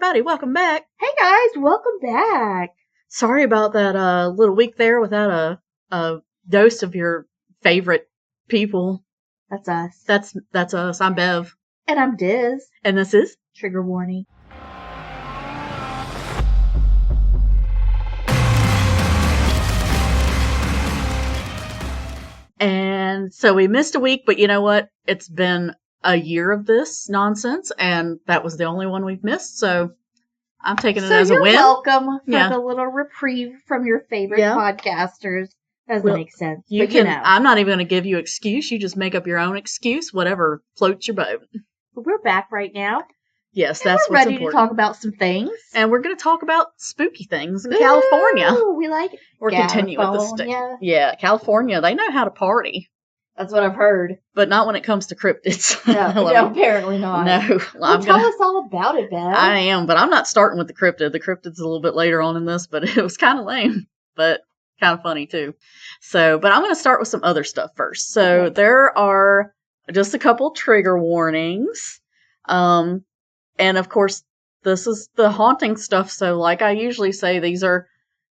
everybody, welcome back. Hey guys, welcome back. Sorry about that little week there without a dose of your favorite people. That's us. That's us. I'm Bev. And I'm Diz. And this is Trigger Warning. And so we missed a week, but you know what? It's been a year of this nonsense, and that was the only one we've missed, so I'm taking it as a win. You're welcome for the little reprieve from your favorite podcasters. Doesn't make sense. You can. I'm not even going to give you excuse. You just make up your own excuse, whatever floats your boat. But we're back right now. Yes, that's we're what's ready important. To talk about some things. And we're going to talk about spooky things in California. We like it. We're continuing with this thing. Yeah, California, they know how to party. That's what I've heard. But not when it comes to cryptids. No, apparently not. No. Tell us all about it, Bev. I am, but I'm not starting with the cryptid. The cryptid's a little bit later on in this, but it was kind of lame. But kind of funny, too. So, but I'm going to start with some other stuff first. So, there are just a couple trigger warnings. And of course, this is the haunting stuff. So like I usually say, these are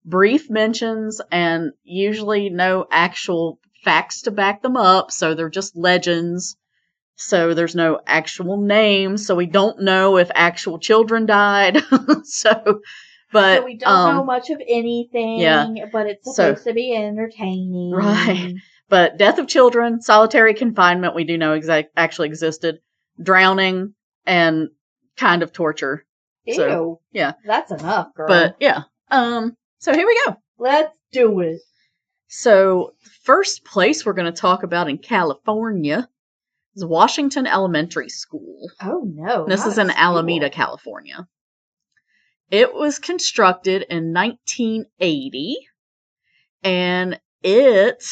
brief mentions and usually no actual facts to back them up. So they're just legends. So there's no actual names. So we don't know if actual children died. So we don't know much of anything, but it's supposed to be entertaining. Right. But death of children, solitary confinement, we do know actually existed, drowning, and kind of torture. Ew. So, yeah. That's enough, girl. But, yeah. So here we go. Let's do it. So, the first place we're going to talk about in California is Washington Elementary School. Oh, no. This is in Alameda, California. It was constructed in 1980, and it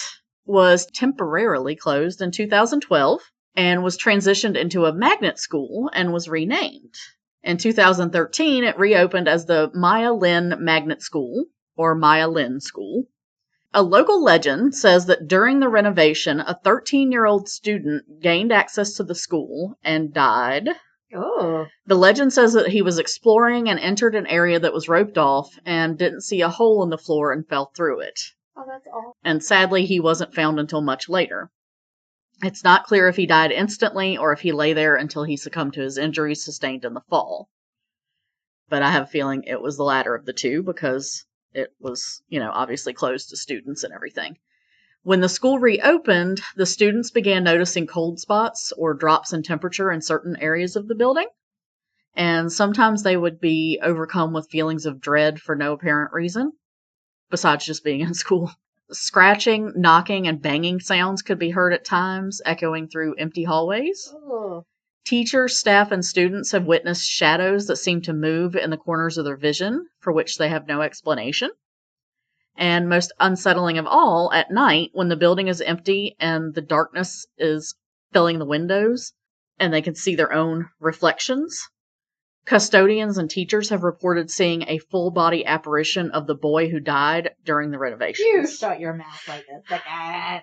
was temporarily closed in 2012. And was transitioned into a magnet school and was renamed. In 2013, it reopened as the Maya Lin Magnet School, or Maya Lin School. A local legend says that during the renovation, a 13-year-old student gained access to the school and died. Oh. The legend says that he was exploring and entered an area that was roped off and didn't see a hole in the floor and fell through it. Oh, that's awful. And sadly, he wasn't found until much later. It's not clear if he died instantly or if he lay there until he succumbed to his injuries sustained in the fall. But I have a feeling it was the latter of the two because it was, obviously closed to students and everything. When the school reopened, the students began noticing cold spots or drops in temperature in certain areas of the building. And sometimes they would be overcome with feelings of dread for no apparent reason, besides just being in school. Scratching, knocking, and banging sounds could be heard at times, echoing through empty hallways. Oh. Teachers, staff, and students have witnessed shadows that seem to move in the corners of their vision, for which they have no explanation. And most unsettling of all, at night, when the building is empty and the darkness is filling the windows, and they can see their own reflections. Custodians and teachers have reported seeing a full-body apparition of the boy who died during the renovations. You shut your mouth like this. Like, ah.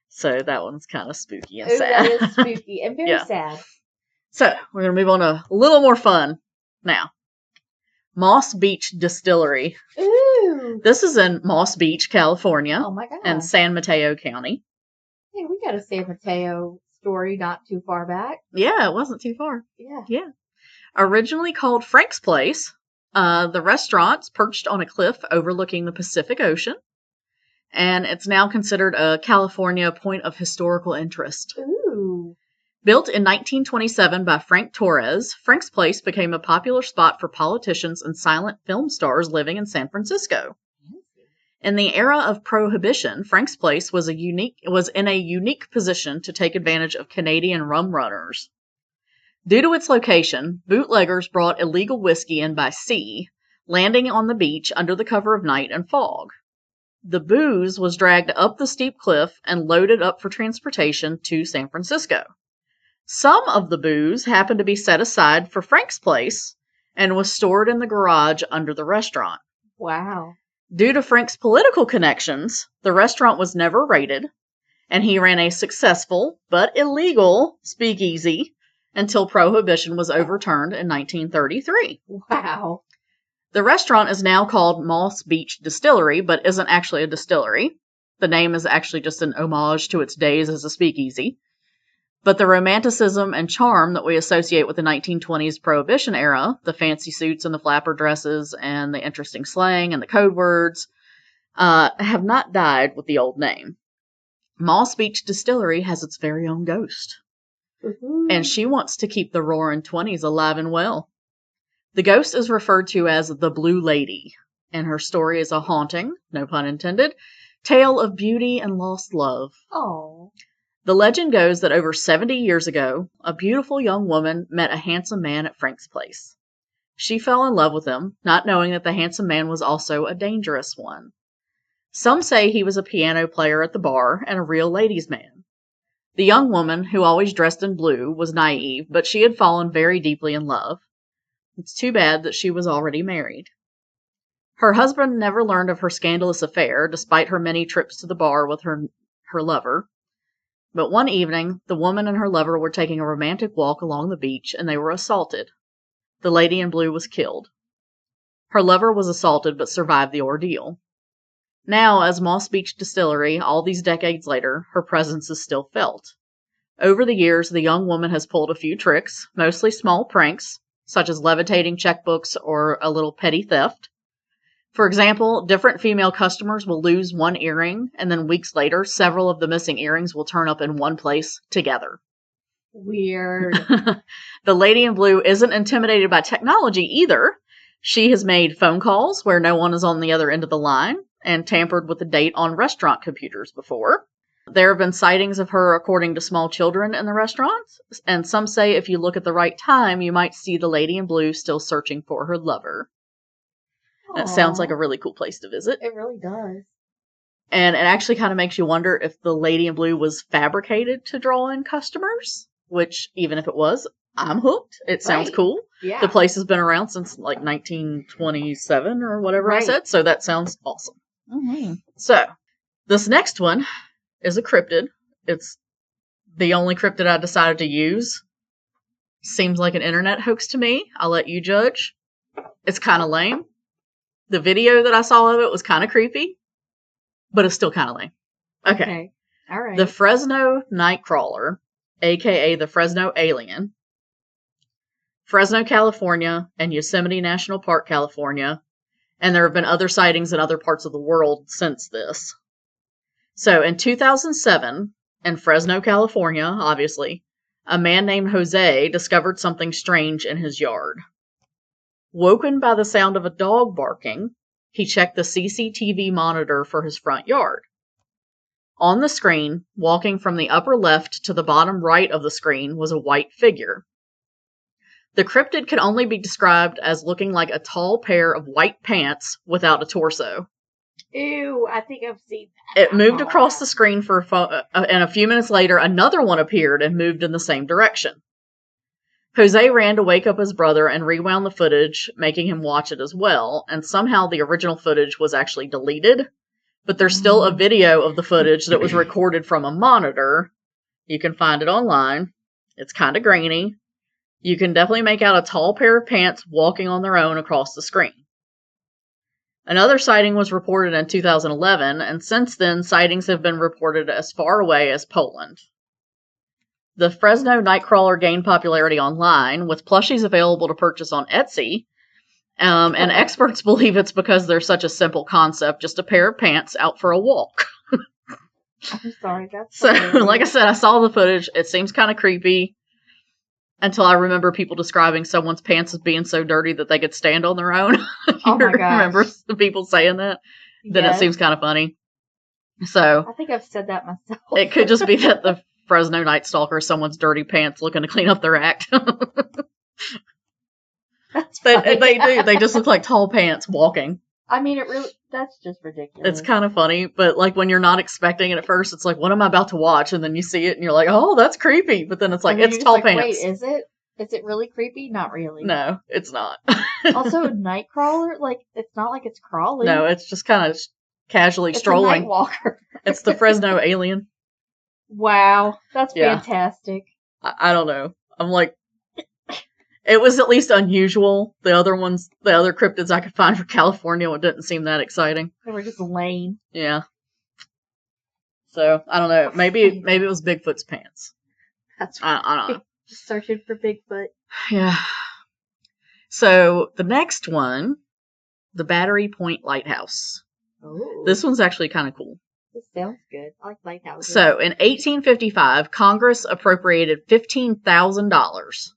So that one's kind of spooky and sad. That is spooky and very sad. So we're going to move on to a little more fun now. Moss Beach Distillery. Ooh. This is in Moss Beach, California. Oh, my God. And San Mateo County. Hey, we got a San Mateo story not too far back. Yeah, it wasn't too far. Yeah. Originally called Frank's Place, the restaurant's perched on a cliff overlooking the Pacific Ocean, and it's now considered a California point of historical interest. Ooh. Built in 1927 by Frank Torres, Frank's Place became a popular spot for politicians and silent film stars living in San Francisco. In the era of Prohibition, Frank's Place was in a unique position to take advantage of Canadian rum runners. Due to its location, bootleggers brought illegal whiskey in by sea, landing on the beach under the cover of night and fog. The booze was dragged up the steep cliff and loaded up for transportation to San Francisco. Some of the booze happened to be set aside for Frank's Place and was stored in the garage under the restaurant. Wow. Due to Frank's political connections, the restaurant was never raided, and he ran a successful but illegal speakeasy until Prohibition was overturned in 1933. Wow. The restaurant is now called Moss Beach Distillery, but isn't actually a distillery. The name is actually just an homage to its days as a speakeasy. But the romanticism and charm that we associate with the 1920s Prohibition era, the fancy suits and the flapper dresses and the interesting slang and the code words, have not died with the old name. Moss Beach Distillery has its very own ghost. Ooh. And she wants to keep the Roaring Twenties alive and well. The ghost is referred to as the Blue Lady, and her story is a haunting, no pun intended, tale of beauty and lost love. Oh. The legend goes that over 70 years ago, a beautiful young woman met a handsome man at Frank's place. She fell in love with him, not knowing that the handsome man was also a dangerous one. Some say he was a piano player at the bar and a real ladies' man. The young woman, who always dressed in blue, was naive, but she had fallen very deeply in love. It's too bad that she was already married. Her husband never learned of her scandalous affair, despite her many trips to the bar with her lover. But one evening, the woman and her lover were taking a romantic walk along the beach, and they were assaulted. The lady in blue was killed. Her lover was assaulted but survived the ordeal. Now, as Moss Beach Distillery, all these decades later, her presence is still felt. Over the years, the young woman has pulled a few tricks, mostly small pranks, such as levitating checkbooks or a little petty theft. For example, different female customers will lose one earring, and then weeks later, several of the missing earrings will turn up in one place together. Weird. The lady in blue isn't intimidated by technology either. She has made phone calls where no one is on the other end of the line, and tampered with the date on restaurant computers before. There have been sightings of her according to small children in the restaurants, and some say if you look at the right time, you might see the lady in blue still searching for her lover. That sounds like a really cool place to visit. It really does. And it actually kind of makes you wonder if the lady in blue was fabricated to draw in customers, which, even if it was, I'm hooked. It sounds cool. Yeah. The place has been around since like 1927 or whatever I said, so that sounds awesome. Mm-hmm. So, this next one is a cryptid. It's the only cryptid I decided to use. Seems like an internet hoax to me. I'll let you judge. It's kind of lame. The video that I saw of it was kind of creepy, but it's still kind of lame. Okay. All right. The Fresno Nightcrawler, aka the Fresno Alien, Fresno, California, and Yosemite National Park, California, and there have been other sightings in other parts of the world since this. So, in 2007, in Fresno, California, obviously, a man named Jose discovered something strange in his yard. Woken by the sound of a dog barking, he checked the CCTV monitor for his front yard. On the screen, walking from the upper left to the bottom right of the screen, was a white figure. The cryptid could only be described as looking like a tall pair of white pants without a torso. Ew, I think I've seen that. It moved across the screen and a few minutes later, another one appeared and moved in the same direction. Jose ran to wake up his brother and rewound the footage, making him watch it as well, and somehow the original footage was actually deleted, but there's still a video of the footage that was recorded from a monitor. You can find it online. It's kind of grainy. You can definitely make out a tall pair of pants walking on their own across the screen. Another sighting was reported in 2011, and since then, sightings have been reported as far away as Poland. The Fresno Nightcrawler gained popularity online, with plushies available to purchase on Etsy, and experts believe it's because they're such a simple concept, just a pair of pants out for a walk. I'm sorry, that's so, like I said, I saw the footage. It seems kind of creepy, until I remember people describing someone's pants as being so dirty that they could stand on their own. Oh my gosh. Remember the people saying that? Then it seems kind of funny. So, I think I've said that myself. It could just be that the Fresno Night Stalker is someone's dirty pants looking to clean up their act. They do. They just look like tall pants walking. I mean, that's just ridiculous. It's kind of funny, but like when you're not expecting it at first, it's like, what am I about to watch? And then you see it and you're like, oh, that's creepy. But then it's like, it's tall pants. Wait, is it? Is it really creepy? Not really. No, it's not. Also, Nightcrawler, like, it's not like it's crawling. No, it's just kind of casually strolling. It's a Nightwalker. It's the Fresno Alien. Wow, that's fantastic. I don't know. I'm like, It was at least unusual. The other cryptids I could find for California didn't seem that exciting. They were just lame. Yeah. So, I don't know. Maybe it was Bigfoot's pants. That's right. I don't know. Just searching for Bigfoot. Yeah. So, the next one, the Battery Point Lighthouse. Oh. This one's actually kind of cool. This sounds good. I like lighthouses. So, in 1855, Congress appropriated $15,000,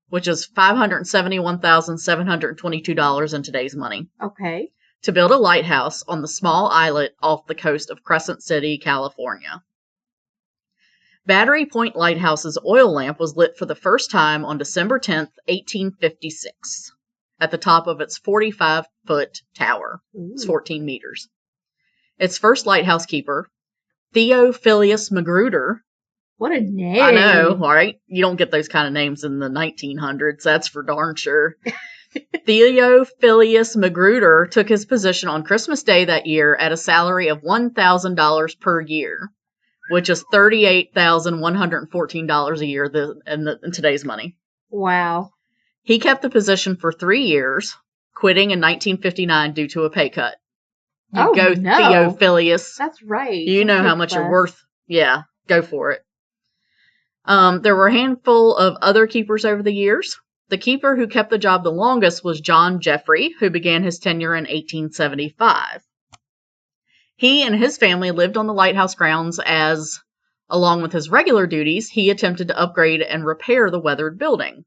which is $571,722 in today's money. Okay. To build a lighthouse on the small islet off the coast of Crescent City, California. Battery Point Lighthouse's oil lamp was lit for the first time on December 10th, 1856, at the top of its 45-foot tower. Ooh. It's 14 meters. Its first lighthouse keeper, Theophilus Magruder. What a name. I know, right? You don't get those kind of names in the 1900s, that's for darn sure. Theophilus Magruder took his position on Christmas Day that year at a salary of $1,000 per year, which is $38,114 a year in today's money. Wow. He kept the position for 3 years, quitting in 1959 due to a pay cut. Theophilus. That's right. You know how much you're worth. Yeah, go for it. There were a handful of other keepers over the years. The keeper who kept the job the longest was John Jeffrey, who began his tenure in 1875. He and his family lived on the lighthouse grounds as, along with his regular duties, he attempted to upgrade and repair the weathered building.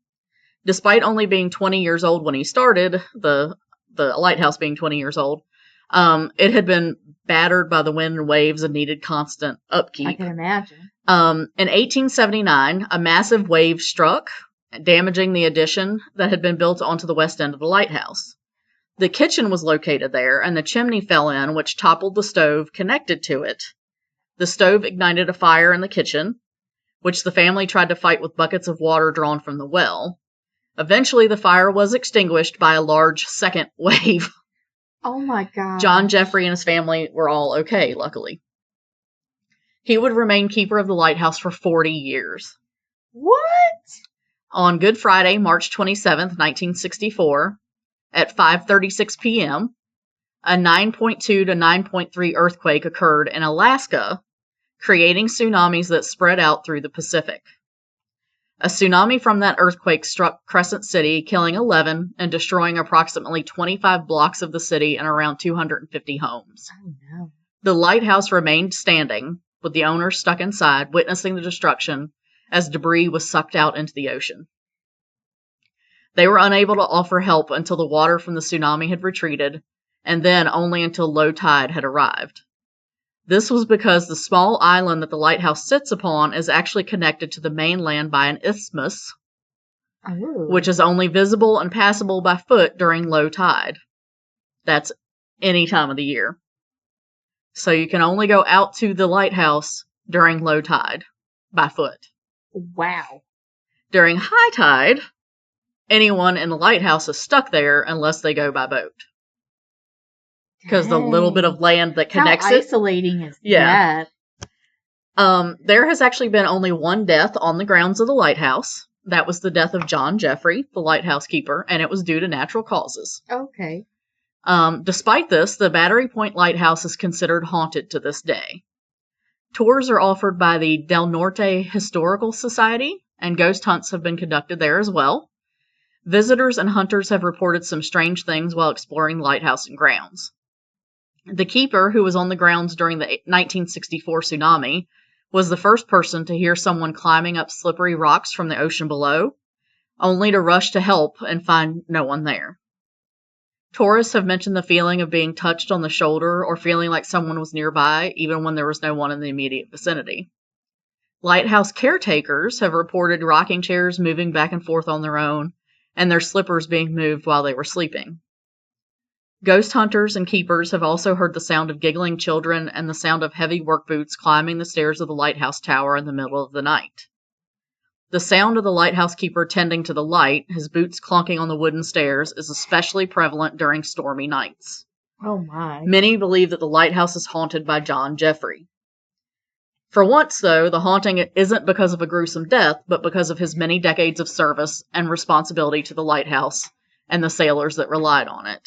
Despite only being 20 years old when he started, the lighthouse being 20 years old, it had been battered by the wind and waves and needed constant upkeep. I can imagine. In 1879, a massive wave struck, damaging the addition that had been built onto the west end of the lighthouse. The kitchen was located there, and the chimney fell in, which toppled the stove connected to it. The stove ignited a fire in the kitchen, which the family tried to fight with buckets of water drawn from the well. Eventually, the fire was extinguished by a large second wave. Oh my God. John Jeffrey and his family were all okay, luckily. He would remain keeper of the lighthouse for 40 years. What? On Good Friday, March 27th, 1964, at 5:36 p.m., a 9.2 to 9.3 earthquake occurred in Alaska, creating tsunamis that spread out through the Pacific. A tsunami from that earthquake struck Crescent City, killing 11 and destroying approximately 25 blocks of the city and around 250 homes. Oh, no. The lighthouse remained standing, with the owners stuck inside, witnessing the destruction as debris was sucked out into the ocean. They were unable to offer help until the water from the tsunami had retreated, and then only until low tide had arrived. This was because the small island that the lighthouse sits upon is actually connected to the mainland by an isthmus, which is only visible and passable by foot during low tide. That's any time of the year. So you can only go out to the lighthouse during low tide by foot. Wow. During high tide, anyone in the lighthouse is stuck there unless they go by boat. Because the little bit of land that connects How isolating is that? There has actually been only one death on the grounds of the lighthouse. That was the death of John Jeffrey, the lighthouse keeper, and it was due to natural causes. Okay. Despite this, the Battery Point Lighthouse is considered haunted to this day. Tours are offered by the Del Norte Historical Society, and ghost hunts have been conducted there as well. Visitors and hunters have reported some strange things while exploring the lighthouse and grounds. The keeper, who was on the grounds during the 1964 tsunami, was the first person to hear someone climbing up slippery rocks from the ocean below, only to rush to help and find no one there. Tourists have mentioned the feeling of being touched on the shoulder or feeling like someone was nearby, even when there was no one in the immediate vicinity. Lighthouse caretakers have reported rocking chairs moving back and forth on their own, and their slippers being moved while they were sleeping. Ghost hunters and keepers have also heard the sound of giggling children and the sound of heavy work boots climbing the stairs of the lighthouse tower in the middle of the night. The sound of the lighthouse keeper tending to the light, his boots clunking on the wooden stairs, is especially prevalent during stormy nights. Oh my. Many believe that the lighthouse is haunted by John Jeffrey. For once, though, the haunting isn't because of a gruesome death, but because of his many decades of service and responsibility to the lighthouse and the sailors that relied on it.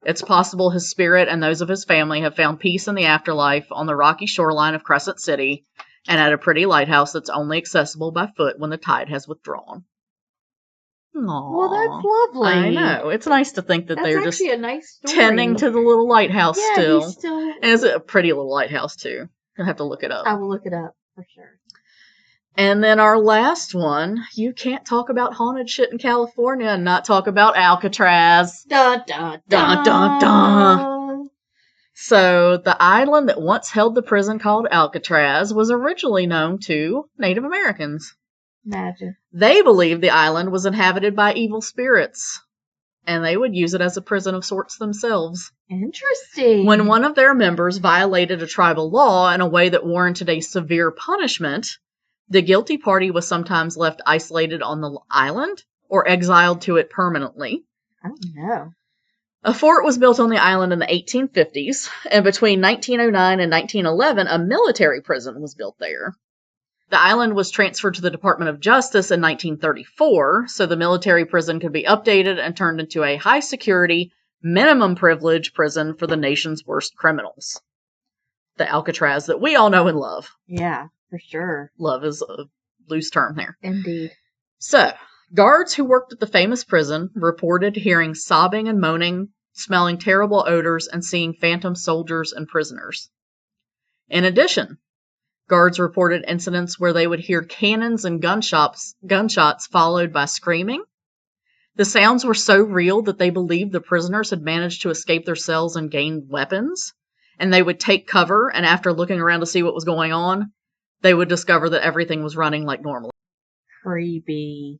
It's possible his spirit and those of his family have found peace in the afterlife on the rocky shoreline of Crescent City and at a pretty lighthouse that's only accessible by foot when the tide has withdrawn. Aww. Well, that's lovely. I know. It's nice to think that they're just a nice story. tending to the little lighthouse still. He's still. And it's a pretty little lighthouse, too. You'll have to look it up. I will look it up, for sure. And then our last one, you can't talk about haunted shit in California and not talk about Alcatraz. Dun, dun, dun, dun, dun. So, the island that once held the prison called Alcatraz was originally known to Native Americans. Imagine. They believed the island was inhabited by evil spirits, and they would use it as a prison of sorts themselves. Interesting. When one of their members violated a tribal law in a way that warranted a severe punishment, the guilty party was sometimes left isolated on the island or exiled to it permanently. Oh, no. A fort was built on the island in the 1850s, and between 1909 and 1911, a military prison was built there. The island was transferred to the Department of Justice in 1934, so the military prison could be updated and turned into a high-security, minimum privilege prison for the nation's worst criminals. The Alcatraz that we all know and love. Yeah, for sure. Love is a loose term there. Indeed. So, guards who worked at the famous prison reported hearing sobbing and moaning, smelling terrible odors, and seeing phantom soldiers and prisoners. In addition, guards reported incidents where they would hear cannons and gunshots followed by screaming. The sounds were so real that they believed the prisoners had managed to escape their cells and gained weapons, and they would take cover, and after looking around to see what was going on, they would discover that everything was running like normal. Creepy.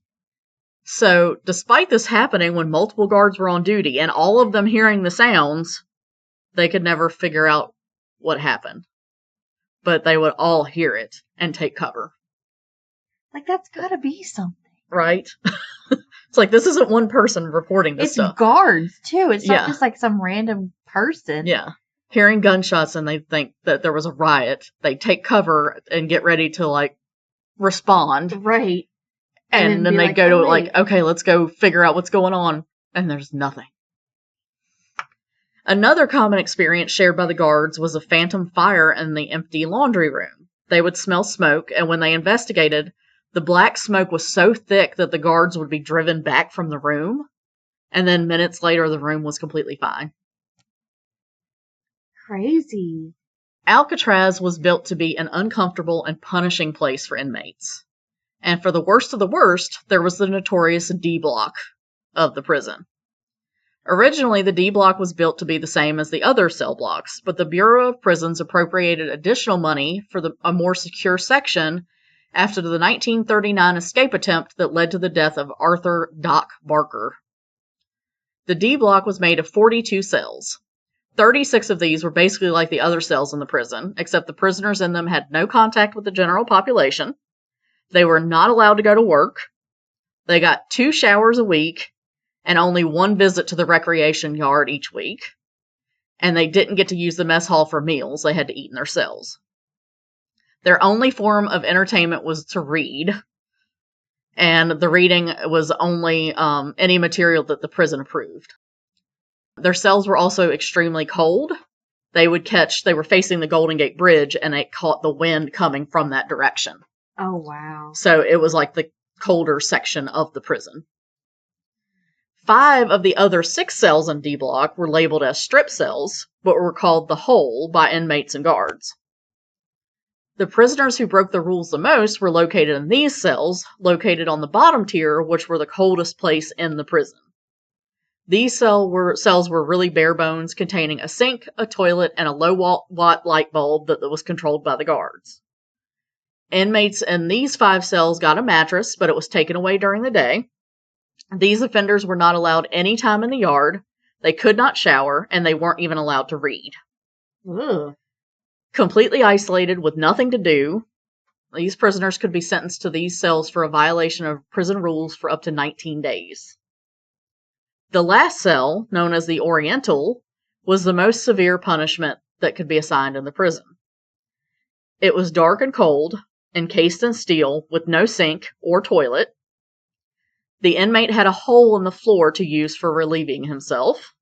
So, despite this happening when multiple guards were on duty and all of them hearing the sounds, they could never figure out what happened. But they would all hear it and take cover. Like, that's gotta be something. Right? It's like, this isn't one person reporting this stuff. It's guards, too. It's not just like some random person. Yeah. Hearing gunshots and they think that there was a riot, they take cover and get ready to, like, respond. Right. And then they go to, like, okay, let's go figure out what's going on. And there's nothing. Another common experience shared by the guards was a phantom fire in the empty laundry room. They would smell smoke, and when they investigated, the black smoke was so thick that the guards would be driven back from the room, and then minutes later the room was completely fine. Crazy. Alcatraz was built to be an uncomfortable and punishing place for inmates. And for the worst of the worst, there was the notorious D block of the prison. Originally, the D block was built to be the same as the other cell blocks, but the Bureau of Prisons appropriated additional money for a more secure section after the 1939 escape attempt that led to the death of Arthur Doc Barker. The D block was made of 42 cells. 36 of these were basically like the other cells in the prison, except the prisoners in them had no contact with the general population. They were not allowed to go to work. They got 2 showers a week and only 1 visit to the recreation yard each week. And they didn't get to use the mess hall for meals. They had to eat in their cells. Their only form of entertainment was to read. And the reading was only any material that the prison approved. Their cells were also extremely cold. They were facing the Golden Gate Bridge, and it caught the wind coming from that direction. Oh, wow. So it was like the colder section of the prison. 5 of the other 6 cells in D block were labeled as strip cells, but were called the hole by inmates and guards. The prisoners who broke the rules the most were located in these cells, located on the bottom tier, which were the coldest place in the prison. These cells were really bare bones, containing a sink, a toilet, and a low-watt light bulb that was controlled by the guards. Inmates in these 5 cells got a mattress, but it was taken away during the day. These offenders were not allowed any time in the yard, they could not shower, and they weren't even allowed to read. Ugh. Completely isolated with nothing to do, these prisoners could be sentenced to these cells for a violation of prison rules for up to 19 days. The last cell, known as the Oriental, was the most severe punishment that could be assigned in the prison. It was dark and cold, encased in steel, with no sink or toilet. The inmate had a hole in the floor to use for relieving himself.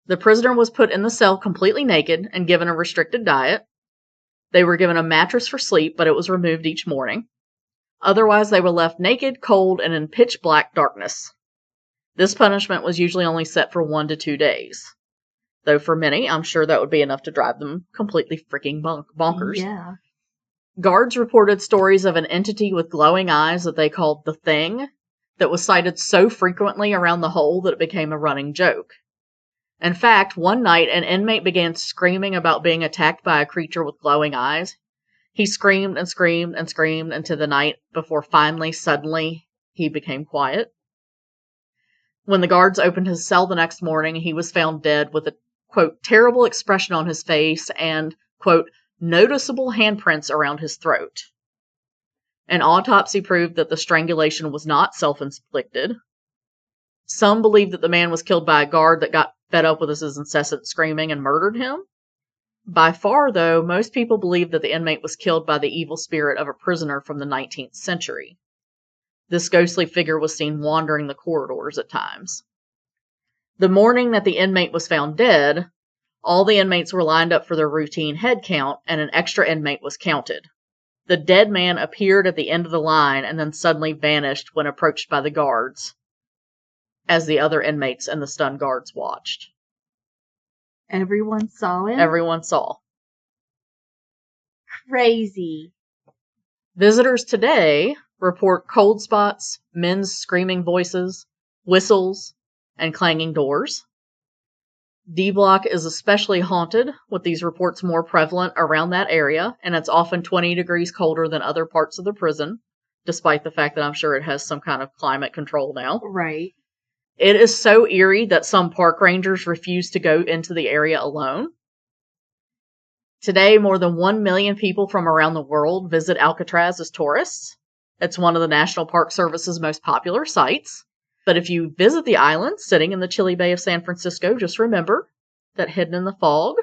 The prisoner was put in the cell completely naked and given a restricted diet. They were given a mattress for sleep, but it was removed each morning. Otherwise, they were left naked, cold, and in pitch black darkness. This punishment was usually only set for 1 to 2 days. Though for many, I'm sure that would be enough to drive them completely freaking bonkers. Yeah. Guards reported stories of an entity with glowing eyes that they called the Thing that was sighted so frequently around the hole that it became a running joke. In fact, one night an inmate began screaming about being attacked by a creature with glowing eyes. He screamed and screamed and screamed into the night before finally, suddenly, he became quiet. When the guards opened his cell the next morning, he was found dead with a, quote, terrible expression on his face and, quote, noticeable handprints around his throat. An autopsy proved that the strangulation was not self-inflicted. Some believe that the man was killed by a guard that got fed up with his incessant screaming and murdered him. By far, though, most people believe that the inmate was killed by the evil spirit of a prisoner from the 19th century. This ghostly figure was seen wandering the corridors at times. The morning that the inmate was found dead, all the inmates were lined up for their routine head count, and an extra inmate was counted. The dead man appeared at the end of the line and then suddenly vanished when approached by the guards, as the other inmates and the stunned guards watched. Everyone saw him? Everyone saw. Crazy. Visitors today report cold spots, men's screaming voices, whistles, and clanging doors. D Block is especially haunted, with these reports more prevalent around that area, and it's often 20 degrees colder than other parts of the prison, despite the fact that I'm sure it has some kind of climate control now. Right. It is so eerie that some park rangers refuse to go into the area alone. Today, more than 1 million people from around the world visit Alcatraz as tourists. It's one of the National Park Service's most popular sites. But if you visit the island sitting in the chilly Bay of San Francisco, just remember that hidden in the fog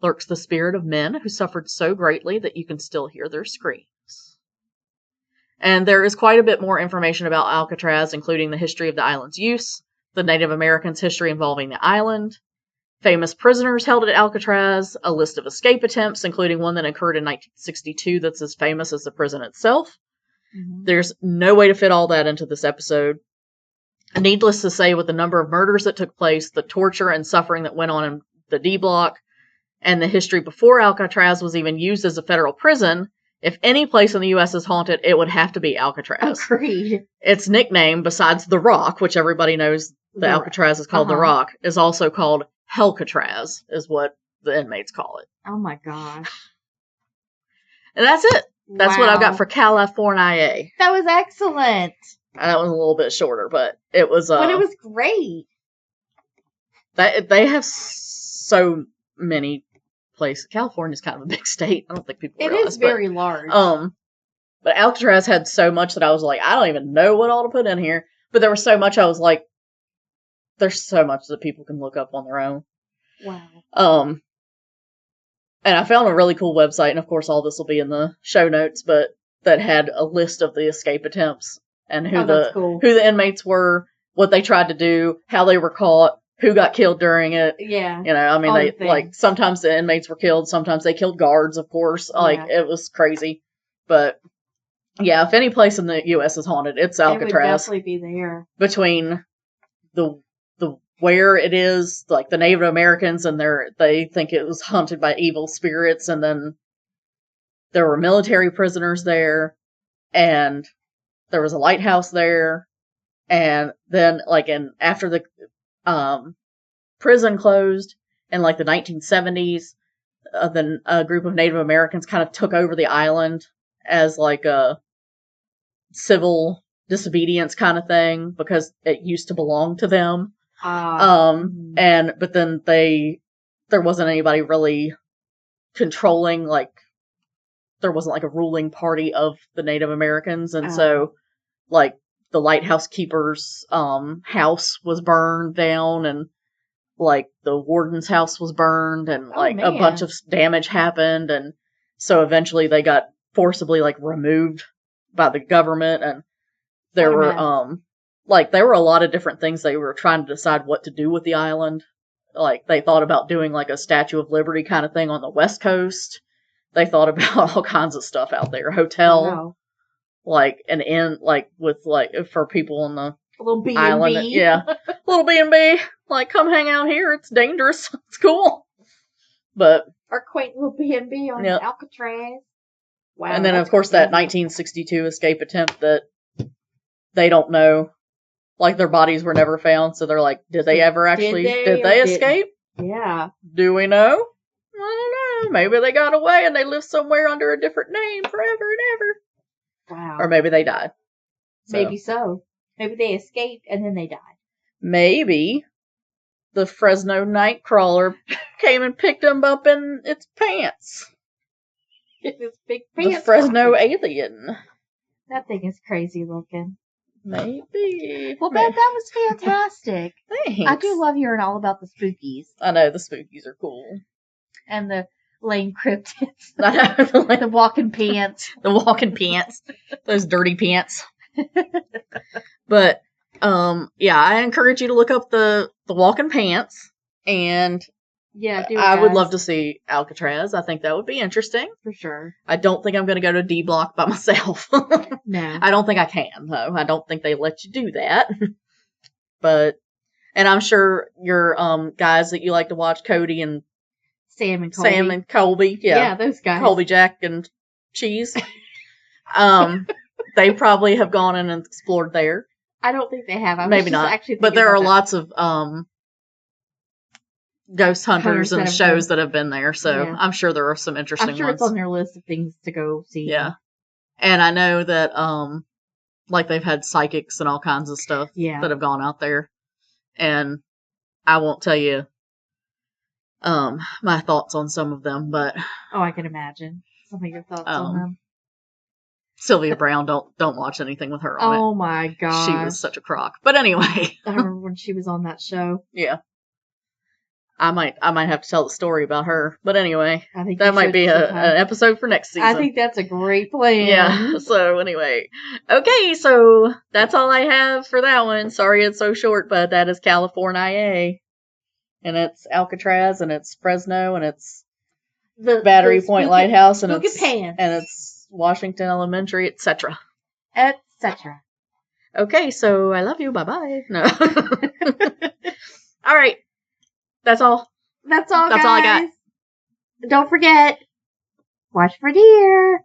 lurks the spirit of men who suffered so greatly that you can still hear their screams. And there is quite a bit more information about Alcatraz, including the history of the island's use, the Native Americans' history involving the island, famous prisoners held at Alcatraz, a list of escape attempts, including one that occurred in 1962 that's as famous as the prison itself. Mm-hmm. There's no way to fit all that into this episode. Needless to say, with the number of murders that took place, the torture and suffering that went on in the D Block, and the history before Alcatraz was even used as a federal prison, if any place in the U.S. is haunted, it would have to be Alcatraz. Agreed. Its nickname, besides the Rock, which everybody knows the Alcatraz is called the Rock, is also called Hellcatraz, is what the inmates call it. Oh my gosh. And that's it. That's what I've got for California. That was excellent. That was a little bit shorter, but it was... but it was great. They have so many places. California's kind of a big state. I don't think people realize. It is very large. But Alcatraz had so much that I was like, I don't even know what all to put in here. But there was so much I was like, there's so much that people can look up on their own. Wow. And I found a really cool website, and of course all this will be in the show notes, but that had a list of the escape attempts and who the inmates were, what they tried to do, how they were caught, who got killed during it. Yeah. You know, I mean, like, sometimes the inmates were killed, sometimes they killed guards, of course. Like, it was crazy. But, yeah, if any place in the U.S. is haunted, it's Alcatraz. It would definitely be there. Between the where it is, like the Native Americans, and they think it was haunted by evil spirits, and then there were military prisoners there, and there was a lighthouse there, and then after the prison closed in like the 1970s, then a group of Native Americans kind of took over the island as like a civil disobedience kind of thing because it used to belong to them. But then there wasn't anybody really controlling, like, there wasn't like a ruling party of the Native Americans, and so like the lighthouse keeper's house was burned down, and like the warden's house was burned, and a bunch of damage happened, and So eventually they got forcibly, like, removed by the government, and there were, there were a lot of different things they were trying to decide what to do with the island. Like, they thought about doing, like, a Statue of Liberty kind of thing on the West Coast. They thought about all kinds of stuff out there. Hotel, like, an inn, like, with, like, for people on the a little B&B. island. Yeah. A little B&B. Like, come hang out here. It's dangerous. It's cool. But. Our quaint little B&B on Alcatraz. Wow. And then, of course, that 1962 escape attempt that they don't know. Like, their bodies were never found, so they're like, did they ever actually, did they escape? Yeah. Do we know? I don't know. Maybe they got away and they live somewhere under a different name forever and ever. Wow. Or maybe they died. Maybe so. Maybe they escaped and then they died. Maybe the Fresno Nightcrawler came and picked them up in its pants. Its big pants. The Fresno alien. That thing is crazy looking. Maybe. Well, that was fantastic. Thanks. I do love hearing all about the spookies. I know, the spookies are cool. And the lame cryptids. I know, the walking pants. The walking pants. Those dirty pants. But, I encourage you to look up the walking pants. And yeah, do it, I would love to see Alcatraz. I think that would be interesting. For sure. I don't think I'm going to go to D Block by myself. No. I don't think I can, though. I don't think they let you do that. And I'm sure your guys that you like to watch, Cody and Sam and Colby. Yeah, those guys. Colby, Jack, and Cheese. They probably have gone in and explored there. I don't think they have. Maybe not. But there are lots of ghost hunters and shows that have been there, so I'm sure there are some interesting ones. I'm sure it's on their list of things to go see. Yeah. And I know that they've had psychics and all kinds of stuff that have gone out there. And I won't tell you my thoughts on some of them, but I can imagine some of your thoughts on them. Sylvia Brown, don't watch anything with her on it. Oh my gosh. She was such a crock. But anyway. I remember when she was on that show. Yeah. I might have to tell the story about her. But anyway, I think that might be an episode for next season. I think that's a great plan. Yeah. So anyway. Okay, so that's all I have for that one. Sorry it's so short, but that is California. And it's Alcatraz, and it's Fresno, and it's the Battery Point Lighthouse, and it's Washington Elementary, etc. Etc. Okay, so I love you. Bye-bye. No. All right. That's all. That's all, That's all I got. Don't forget, watch for deer.